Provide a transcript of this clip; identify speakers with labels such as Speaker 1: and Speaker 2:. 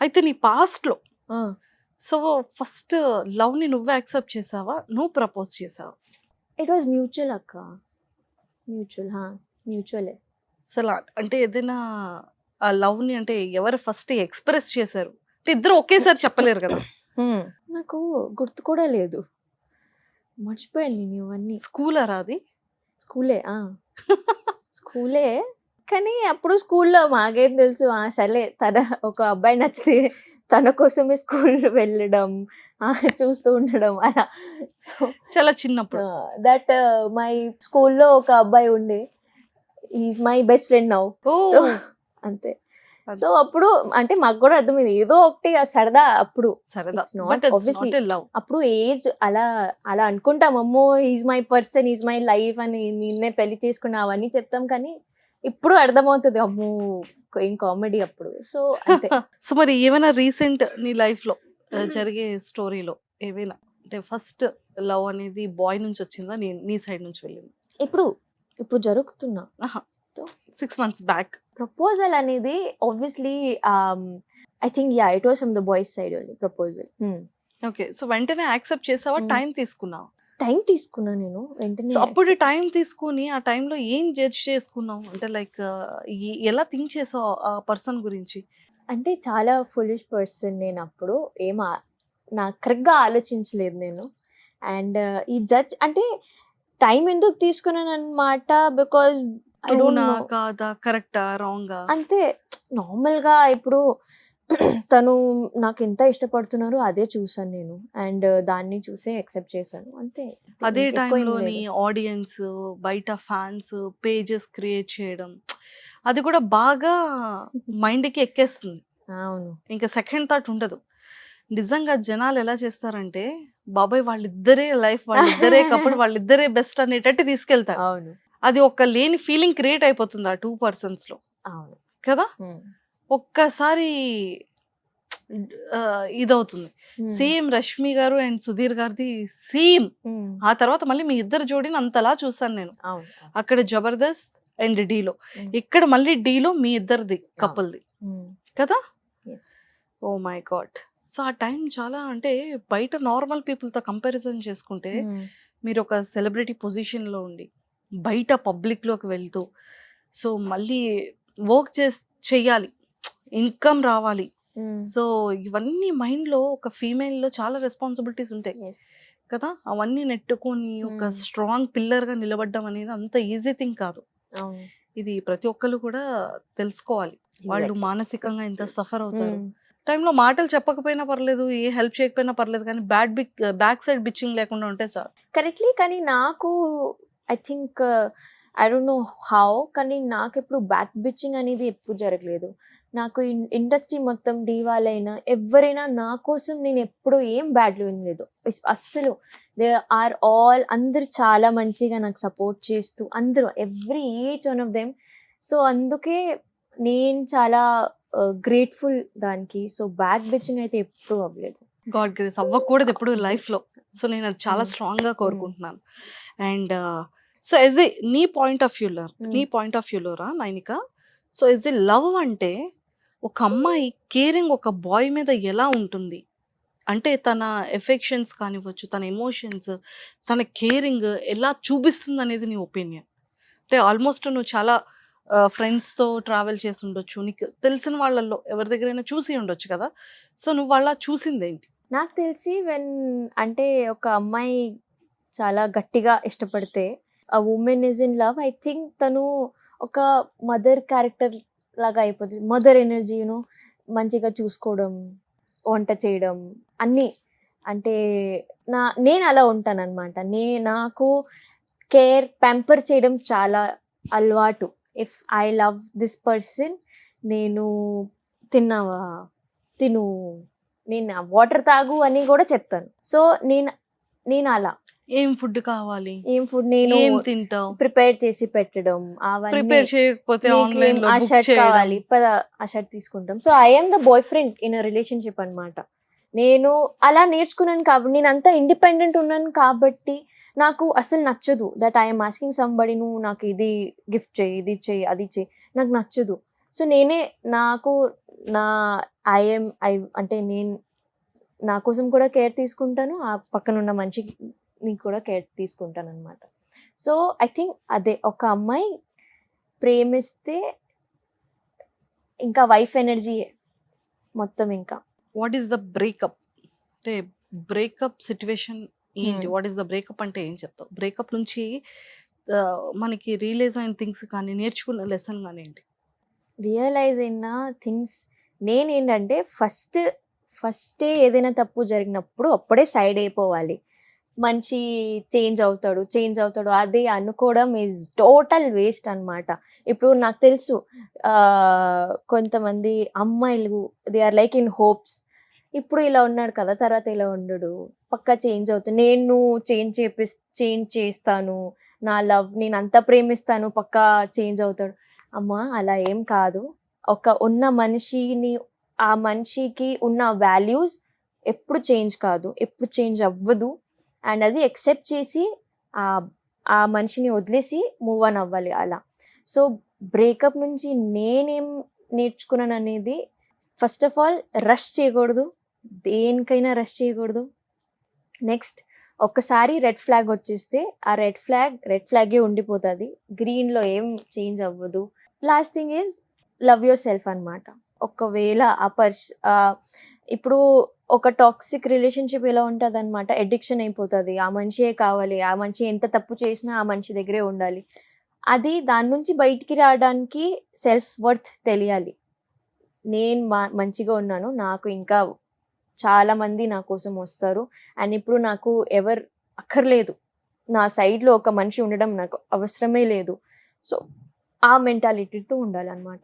Speaker 1: అయితే నీ పాస్ట్‌లో
Speaker 2: ఆ!
Speaker 1: సో, ఫస్ట్ లవ్‌ని నువ్వే యాక్సెప్ట్ చేసావా? నువ్వు ప్రపోజ్ చేసావా?
Speaker 2: ఇట్ వాస్ మ్యూచువల్ అక్క. మ్యూచువల్. మ్యూచువలే.
Speaker 1: అసల అంటే ఏదైనా ఆ లవ్‌ని అంటే ఎవరు ఫస్ట్ ఎక్స్‌ప్రెస్ చేశారు? అంటే ఇద్దరు ఒకేసారి చెప్పలేరు కదా!
Speaker 2: నాకు గుర్తు కూడా లేదు. మర్చిపోయాను నేను ఇవన్నీ.
Speaker 1: స్కూలరా అది?
Speaker 2: స్కూలే. స్కూలే. కానీ అప్పుడు స్కూల్లో మాకేం తెలుసు. సర్లే ఒక అబ్బాయి నచ్చితే తన కోసమే స్కూల్ వెళ్ళడం, చూస్తూ ఉండడం అలా. సో,
Speaker 1: చాలా చిన్నప్పుడు.
Speaker 2: దట్ మై స్కూల్లో ఒక అబ్బాయి ఉండే. He is my best friend now. So,
Speaker 1: oh!
Speaker 2: అంతే.
Speaker 1: అది
Speaker 2: సో, అప్పుడు అంటే మాకు కూడా అర్థమైంది. ఏదో ఒకటి సరదా అప్పుడు.
Speaker 1: సరదా.
Speaker 2: It's not
Speaker 1: but it's
Speaker 2: obviously
Speaker 1: not a love.
Speaker 2: అప్పుడు ఏజ్ అలా అలా అనుకుంటాం. అమ్మో! Is my person, is my life అని నిన్నే పెళ్లి చేసుకున్నా అవన్నీ చెప్తాం. కానీ ఇప్పుడు అర్థమవుతది. అమ్మో! ఏం కామెడీ అప్పుడు. సో, అంతే.
Speaker 1: సో, మరి ఏమైనా రీసెంట్ నీ లైఫ్‌లో జరిగే స్టోరీలో ఏవైనా అంటే ఫస్ట్ లవ్ అనేది బాయ్ నుంచి వచ్చిందా? నీ నీ సైడ్ నుంచి వెళ్ళిందా?
Speaker 2: ఇప్పుడు ఇప్పుడు జరుగుతున్న
Speaker 1: ఆహా! 6 మంత్స్ బ్యాక్.
Speaker 2: ప్రపోజల్ అనేది obviously I think it was from the boys side only proposal.
Speaker 1: Okay. So, వెంటనే యాక్సెప్ట్ చేసావా? టైం తీసుకున్నావా?
Speaker 2: టైం తీసుకున్నా నేను వెంటనే.
Speaker 1: సో, అప్పుడు టైం తీసుకొని ఆ టైంలో ఏం జడ్జ్ చేసుకున్నావు? అంటే లైక్ ఎలా థింక్ చేసావు ఆ పర్సన్ గురించి?
Speaker 2: అంటే చాలా ఫులిష్ పర్సన్ నేనప్పుడు. ఏం నాకు కరెక్ట్‌గా ఆలోచించలేదు నేను. అండ్ ఈ జడ్జ్ అంటే టైం ఎందుకు తీసుకున్నాననమాట. బికాజ్ ఐ డోంట్
Speaker 1: ట్రూనా?
Speaker 2: నో.
Speaker 1: కాదా? కరెక్టా? రాంగా?
Speaker 2: అంతే. నార్మల్‌గా ఇప్పుడు తను నాకెంత ఇష్టపడుతున్నారో అదే చూసాను నేను. అండ్ దాన్ని చూసే యాక్సెప్ట్ చేశాను. అంతే.
Speaker 1: అదే
Speaker 2: ఇంకెక్కువ ఏం
Speaker 1: టైంలోని
Speaker 2: లేదు.
Speaker 1: ఆడియన్స్, బయట ఫ్యాన్స్, పేజెస్ క్రియేట్ చేయడం అది కూడా బాగా మైండ్‌కి ఎక్కేస్తుంది.
Speaker 2: అవును.
Speaker 1: ఇంకా సెకండ్ థాట్ ఉండదు. నిజంగా జనాలు ఎలా చేస్తారంటే, బాబోయ్! వాళ్ళిద్దరే లైఫ్, వాళ్ళిద్దరే కపుల్, వాళ్ళిద్దరే బెస్ట్ అనేటట్టు తీసుకెళ్తారు.
Speaker 2: అవును.
Speaker 1: అది ఒక లేని ఫీలింగ్ క్రియేట్ అయిపోతుంది ఆ 2 పర్సన్స్‌లో
Speaker 2: అవును.
Speaker 1: కదా!
Speaker 2: హ్మ్.
Speaker 1: ఒక్కసారి ఇదవుతుంది.
Speaker 2: హ్మ్.
Speaker 1: సేమ్ 'రష్మి' గారు అండ్ 'సుధీర్' గారిది సేమ్.
Speaker 2: హ్మ్.
Speaker 1: ఆ తర్వాత మళ్ళీ మీ ఇద్దరి జోడీని అంతలా చూసాను నేను.
Speaker 2: అవును. అవును.
Speaker 1: అక్కడ 'జబర్దస్త్' అండ్ 'ఢీలో'.
Speaker 2: హ్మ్.
Speaker 1: ఇక్కడ మళ్ళీ 'ఢీలో' మీ ఇద్దరిది
Speaker 2: అవును.
Speaker 1: కపుల్‌ది
Speaker 2: హ్మ్.
Speaker 1: కదా!
Speaker 2: Yes.
Speaker 1: Oh my God! So, ఆ టైం చాలా అంటే బయట నార్మల్ పీపుల్‌తో కంపారిజన్ చేసుకుంటే
Speaker 2: హ్మ్.
Speaker 1: మీరొక సెలబ్రిటీ పొజిషన్‌లో ఉండి, బయట పబ్లిక్‌లోకి వెళ్తూ, సో, మళ్ళీ వర్క్ చెయ్యాలి. ఇన్‌కమ్ రావాలి.
Speaker 2: హ్మ్.
Speaker 1: సో, ఇవన్నీ మైండ్‌లో ఒక ఫీమేల్‌లో చాలా రెస్పాన్సిబిలిటీస్ ఉంటాయి
Speaker 2: యెస్.
Speaker 1: కదా! అవన్నీ నెట్టుకొని ఒక
Speaker 2: హ్మ్.
Speaker 1: స్ట్రాంగ్ పిల్లర్‌గా నిలబడ్డం అనేది అంత ఈజీ థింగ్ కాదు.
Speaker 2: అవును.
Speaker 1: ఇది ప్రతి ఒక్కళ్ళు కూడా తెలుసుకోవాలి. వాళ్ళు
Speaker 2: ఎగ్జాక్ట్‌లీ.
Speaker 1: మానసికంగా ఎంత సఫర్ అవుతారు.
Speaker 2: హ్మ్.
Speaker 1: టైంలో మాటలు చెప్పకపోయినా పర్లేదు, ఏ హెల్ప్ చేయకపోయినా పర్లేదు కానీ బ్యాక్ సైడ్ బిచ్చింగ్ లేకుండా ఉంటే చాలు.
Speaker 2: కరెక్ట్‌లీ. కానీ నాకు I think I don't know how, కానీ నాకెప్పుడు బ్యాక్ బిచింగ్ అనేది ఎప్పుడు జరగలేదు. నాకు ఇండస్ట్రీ మొత్తం డీవాలైనా ఎవ్వరైనా నా కోసం నేనెప్పుడు ఏం బ్యాడ్‌గా వినలేదు. అస్సలు దే ఆర్ ఆల్ అందరూ చాలా మంచిగా నాకు సపోర్ట్ చేస్తూ అందరూ each one of them. So, అందుకే నేను చాలా గ్రేట్‌ఫుల్ దానికి. సో, బ్యాక్ బిచింగ్ అయితే ఎప్పుడు అవ్వలేదు.
Speaker 1: గాడ్ గ్రేస్ అవ్వకూడదు ఎప్పుడు లైఫ్‌లో. సో, నేను అది చాలా
Speaker 2: హ్మ్.
Speaker 1: స్ట్రాంగ్‌గా
Speaker 2: హ్మ్.
Speaker 1: కోరుకుంటున్నాను. అండ్ సో, యాస్ ఎ నీ పాయింట్ ఆఫ్ వ్యూలో
Speaker 2: హ్మ్.
Speaker 1: నీ పాయింట్ ఆఫ్ వ్యూలోరా Nainika, so, as a love అంటే ఒక అమ్మాయి కేరింగ్ ఒక బాయ్ మీద ఎలా ఉంటుంది? అంటే తన ఎఫెక్షన్స్ కానివ్వచ్చు, తన ఎమోషన్స్, తన కేరింగ్ ఎలా చూపిస్తుందనేది నీ ఒపీనియన్? అంటే ఆల్మోస్ట్ నువ్వు చాలా ఫ్రెండ్స్‌తో ట్రావెల్ చేసి ఉండొచ్చు. నీకు తెలిసిన వాళ్ళల్లో ఎవరి దగ్గరైనా చూసి ఉండొచ్చు కదా! సో, నువ్వు అలా చూసిందేంటి?
Speaker 2: నాకు తెలిసి అంటే ఒక అమ్మాయి చాలా గట్టిగా ఇష్టపడితే, ఆ women is in love. I think తను ఒక మదర్ క్యారెక్టర్ లాగా అయిపోతది. మదర్ ఎనర్జీ మంచిగా చూసుకోవడం, వంట చేయడం అన్నీ. అంటే నేను అలా ఉంటాననమాట. నాకు ప్యాంపర్ చేయడం చాలా అలవాటు. If I love this person, నేను తిన్నావా? తిను. నేను వాటర్ తాగు అని గూడా చెప్తాను. సో, నేనలా.
Speaker 1: ఏం ఫుడ్ కావాలి?
Speaker 2: ఏం ఫుడ్ నేను
Speaker 1: ఏం తింటావు?
Speaker 2: ప్రిపేర్ చేసి పెట్టడం అవన్నీ.
Speaker 1: ప్రిపేర్ చేయకపోతే
Speaker 2: నీకేం
Speaker 1: ఆన్‌లైన్‌లో
Speaker 2: ఆ
Speaker 1: బుక్
Speaker 2: షర్ట్
Speaker 1: చేయడం.
Speaker 2: కావాలి. పద ఆ షర్ట్ తీసుకుంటాం. So, I am the boy friend in a relationship అనమాట. నేను అలా నేర్చుకున్నాను నేనంతా ఇండిపెండెంట్ ఉన్నాను కాబట్టి నాకు అసలు నచ్చదు. That I am asking somebody నువ్వు నాకు ఇది గిఫ్ట్ చెయ్యి, ఇది చెయ్యి, అది చెయ్యి. నాకు నచ్చదు. సో, నాకు నా అంటే నేను నా కోసం కూడా కేర్ తీసుకుంటాను. ఆ పక్కనున్న మనిషిని కూడా కేర్ తీసుకుంటాననమాట. సో, ఐ థింక్ అదే ఒక అమ్మాయి ప్రేమిస్తే ఇంకా వైఫ్ ఎనర్జీయే మొత్తం ఇంకా.
Speaker 1: What is the breakup? అంటే బ్రేకప్ సిట్యుయేషన్ ఏంటి?
Speaker 2: హ్మ్.
Speaker 1: వాట్ ఈస్ ద బ్రేకప్ అంటే ఏం చెప్తావు? బ్రేకప్ నుంచి మనకి రియలైజ్ అయిన థింగ్స్ కానీ, నేర్చుకున్న లెసన్ గాని ఏంటి?
Speaker 2: రియలైజ్ అయిన థింగ్స్ నేనేంటంటే ఫస్టే ఏదైనా తప్పు జరిగినప్పుడు అప్పుడే సైడ్ అయిపోవాలి. మనిషి చేంజ్ అవుతాడు అది అనుకోవడం ఈజ్ టోటల్ వేస్ట్ అన్నమాట. ఇప్పుడు నాకు తెలుసు కొంతమంది అమ్మాయిలు they are like in hopes. ఇప్పుడు ఇలా ఉన్నాడు కదా! తర్వాత ఇలా ఉండడు. పక్కా చేంజ్ అవుతాడు. నేను చేంజ్ చేస్తాను. నా లవ్ నేనంత ప్రేమిస్తాను పక్కా చేంజ్ అవుతాడు. అమ్మా! అలా ఏం కాదు. ఉన్న మనిషిని ఆ మనిషికి ఉన్న వాల్యూస్ ఎప్పుడు చేంజ్ కాదు. ఎప్పుడు చేంజ్ అవ్వదు. అండ్ అది యాక్సెప్ట్ చేసి ఆహ్, ఆ మనిషిని వదిలేసి మూవ్ ఆన్ అవ్వాలి అలా. సో, బ్రేకప్ నుంచి నేనేం నేర్చుకున్నాననేది ఫస్ట్ ఆఫ్ ఆల్ రష్ చేయకూడదు. దేనికైనా రష్ చేయకూడదు. నెక్స్ట్ ఒక్కసారి రెడ్ ఫ్లాగ్ వచ్చేస్తే ఆ రెడ్ ఫ్లాగే ఉండిపోతది. గ్రీన్‌లో ఏం చేంజ్ అవ్వదు. Last thing is love your self అన్నమాట. ఒకవేళ ఇప్పుడు ఒక టాక్సిక్ రిలేషన్‌షిప్ ఎలా ఉంటదన్నమాట, అడిక్షన్ అయిపోతది. ఆ మనిషే కావాలి. ఆ మనిషి ఎంత తప్పు చేసినా ఆ మనిషి దగ్గరే ఉండాలి. దాని నుంచి బయటికి రావడానికి సెల్ఫ్ వర్త్ తెలియాలి. నేను మంచిగా ఉన్నాను. నాకు ఇంకా చాలా మంది నా కోసం వస్తారు. అండ్ ఇప్పుడు నాకు ఎవరు అక్కర్లేదు. నా సైడ్‌లో ఒక మనిషి ఉండడం నాకు అవసరమే లేదు. సో, ఆ మెంటాలిటీతో ఉండాలన్నమాట.